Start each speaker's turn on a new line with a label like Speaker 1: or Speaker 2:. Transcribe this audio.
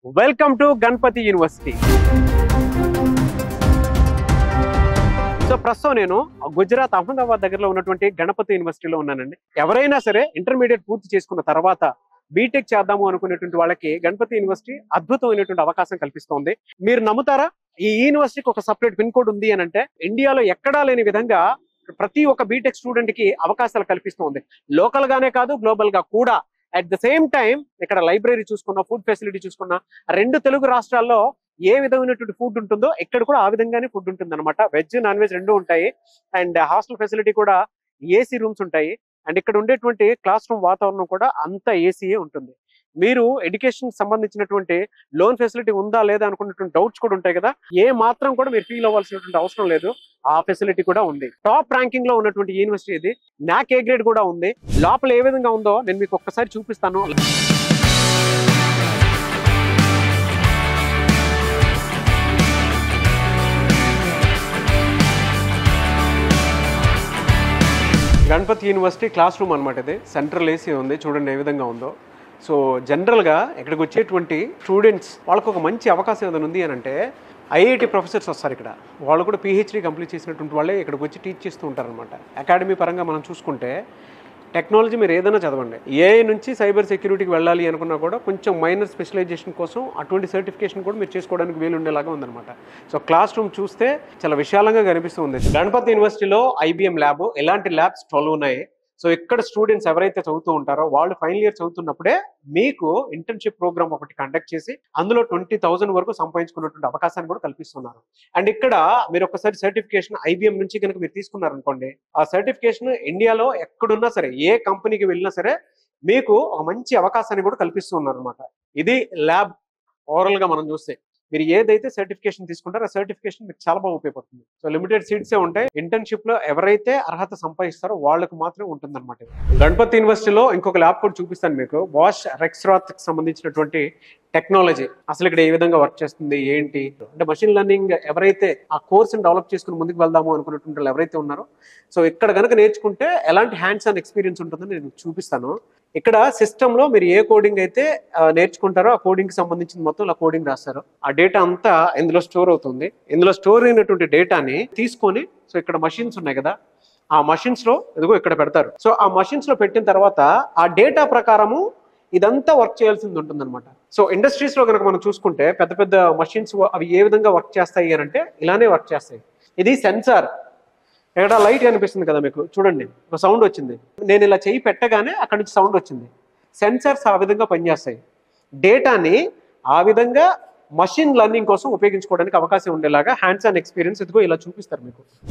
Speaker 1: Welcome to Ganapati university. So ప్రస్తుతం నేను గుజరాత్ అహ్మదాబాద్ దగ్గరలో ఉన్నటువంటి గణపతి యూనివర్సిటీలో ఉన్నానండి. ఎవరైనా సరే ఇంటర్మీడియట్ పూర్తి చేసుకున్న తర్వాత బీటెక్ చేద్దాము అనుకునేటువంటి వాళ్ళకి గణపతి యూనివర్సిటీ అద్భుతమైనటువంటి అవకాశం కల్పిస్తోంది. మీరు నమ్ముతారా? ఈ యూనివర్సిటీకి ఒక సపరేట్ పిన్ కోడ్ ఉంది అని అంటే ఇండియాలో ఎక్కడా లేని విధంగా ప్రతి ఒక్క బీటెక్ స్టూడెంట్ కి అవకాశాలు కల్పిస్తోంది. లోకల్ గానే కాదు, గ్లోబల్ గా కూడా. అట్ ద సేమ్ టైం ఇక్కడ లైబ్రరీ చూసుకున్నా, ఫుడ్ ఫెసిలిటీ చూసుకున్నా, రెండు తెలుగు రాష్ట్రాల్లో ఏ విధమైనటువంటి ఫుడ్ ఉంటుందో ఇక్కడ కూడా ఆ విధంగానే ఫుడ్ ఉంటుంది అనమాట. వెజ్, నాన్ వెజ్ రెండు ఉంటాయి. అండ్ హాస్టల్ ఫెసిలిటీ కూడా ఏసీ రూమ్స్ ఉంటాయి. అండ్ ఇక్కడ ఉండేటువంటి క్లాస్ రూమ్ వాతావరణం కూడా అంతా ఏసీయే ఉంటుంది. మీరు ఎడ్యుకేషన్ సంబంధించినటువంటి లోన్ ఫెసిలిటీ ఉందా లేదా అనుకున్నటువంటి డౌట్స్ కూడా ఉంటాయి కదా, ఏ మాత్రం కూడా మీరు ఫీల్ అవ్వాల్సినటువంటి అవసరం లేదు. ఆ ఫెసిలిటీ కూడా ఉంది. టాప్ ర్యాంకింగ్ లో ఉన్నటువంటి యూనివర్సిటీ ఇది. నాక్ ఏ గ్రేడ్ కూడా ఉంది. లోపల ఏ విధంగా ఉందో నేను మీకు ఒక్కసారి చూపిస్తాను. గణపతి యూనివర్సిటీ క్లాస్ రూమ్ అనమాట. ఇది సెంట్రల్ ఏసీ ఉంది, చూడండి ఏ విధంగా ఉందో. సో జనరల్గా ఇక్కడికి వచ్చేటువంటి స్టూడెంట్స్ వాళ్ళకు ఒక మంచి అవకాశం ఏదైనా ఉంది అని అంటే ఐఐటి ప్రొఫెసర్స్ వస్తారు ఇక్కడ. వాళ్ళు కూడా పిహెచ్డీ కంప్లీట్ చేసినటువంటి వాళ్ళే ఇక్కడికి వచ్చి టీచ్ చేస్తూ ఉంటారనమాట. అకాడమీ పరంగా మనం చూసుకుంటే టెక్నాలజీ మీరు ఏదైనా చదవండి, ఏఐ నుంచి సైబర్ సెక్యూరిటీకి వెళ్ళాలి అనుకున్నా కూడా కొంచెం మైనర్ స్పెషలైజేషన్ కోసం అటువంటి సర్టిఫికేషన్ కూడా మీరు చేసుకోవడానికి వీలు ఉండేలాగా ఉందన్నమాట. సో క్లాస్ రూమ్ చూస్తే చాలా విశాలంగా కనిపిస్తుంది. గణపతి యూనివర్సిటీలో ఐబిఎం ల్యాబ్, ఎలాంటి ల్యాబ్స్ 12 ఉన్నాయి. సో ఇక్కడ స్టూడెంట్స్ ఎవరైతే చదువుతూ ఉంటారో వాళ్ళు ఫైనల్ ఇయర్ చదువుతున్నప్పుడే మీకు ఇంటర్న్షిప్ ప్రోగ్రామ్ ఒకటి కండక్ట్ చేసి అందులో 20,000 వరకు సంపాదించుకున్నటువంటి అవకాశాన్ని కూడా కల్పిస్తున్నారు. అండ్ ఇక్కడ మీరు ఒకసారి సర్టిఫికేషన్ ఐబిఎం నుంచి కనుక మీరు తీసుకున్నారనుకోండి, ఆ సర్టిఫికేషన్ ఇండియాలో ఎక్కడున్నా సరే, ఏ కంపెనీకి వెళ్ళినా సరే మీకు ఒక మంచి అవకాశాన్ని కూడా కల్పిస్తున్నారు అనమాట. ఇది ల్యాబ్. ఓవరాల్ గా మనం చూస్తే మీరు ఏదైతే సర్టిఫికేషన్ తీసుకుంటారో ఆ సర్టిఫికేషన్ మీకు చాలా బాగా ఉపయోగపడుతుంది. సో లిమిటెడ్ సీట్సే ఉంటాయి. ఇంటర్న్షిప్ లో ఎవరైతే అర్హత సంపాదిస్తారో వాళ్ళకు మాత్రమే ఉంటుంది అనమాట. గణపతి యూనివర్సిటీలో ఇంకొక ల్యాబ్ కూడా చూపిస్తాను మీకు. బాష్ రెక్స్రాత్ కి సంబంధించినటువంటి టెక్నాలజీ అసలు ఇక్కడ ఏ విధంగా వర్క్ చేస్తుంది ఏంటి అంటే, మషిన్ లెర్నింగ్ ఎవరైతే ఆ కోర్స్ డెవలప్ చేసుకుని ముందుకు వెళ్దాము అనుకున్నటువంటి వాళ్ళు ఎవరైతే ఉన్నారో, సో ఇక్కడ కనుక నేర్చుకుంటే ఎలాంటి హ్యాండ్స్ ఆన్ ఎక్స్పీరియన్స్ ఉంటుందో నేను చూపిస్తాను. ఇక్కడ సిస్టమ్ లో మీరు ఏ కోడింగ్ అయితే నేర్చుకుంటారో ఆ కోడింగ్ కి సంబంధించిన మొత్తం ఇలా కోడింగ్ రాస్తారు. ఆ డేటా అంతా ఇందులో స్టోర్ అవుతుంది. ఇందులో స్టోర్ అయినటువంటి డేటాని తీసుకొని, సో ఇక్కడ మషిన్స్ ఉన్నాయి కదా, ఆ మషిన్స్ లో ఇదిగో ఇక్కడ పెడతారు. సో ఆ మషిన్స్ లో పెట్టిన తర్వాత ఆ డేటా ప్రకారము ఇదంతా వర్క్ చేయాల్సింది ఉంటుంది అనమాట. సో ఇండస్ట్రీస్ లో కనుక మనం చూసుకుంటే పెద్ద పెద్ద మషిన్స్ అవి ఏ విధంగా వర్క్ చేస్తాయి అని అంటే ఇలానే వర్క్ చేస్తాయి. ఇది సెన్సార్. ఇక్కడ లైట్ కనిపిస్తుంది కదా మీకు, చూడండి ఒక సౌండ్ వచ్చింది. నేను ఇలా చేయి పెట్టగానే అక్కడి నుంచి సౌండ్ వచ్చింది. సెన్సార్స్ ఆ విధంగా పనిచేస్తాయి. డేటాని ఆ విధంగా మషిన్ లెర్నింగ్ కోసం ఉపయోగించుకోవడానికి అవకాశం ఉండేలాగా హ్యాండ్స్ ఆన్ ఎక్స్పీరియన్స్ ఇదిగో ఇలా చూపిస్తారు మీకు.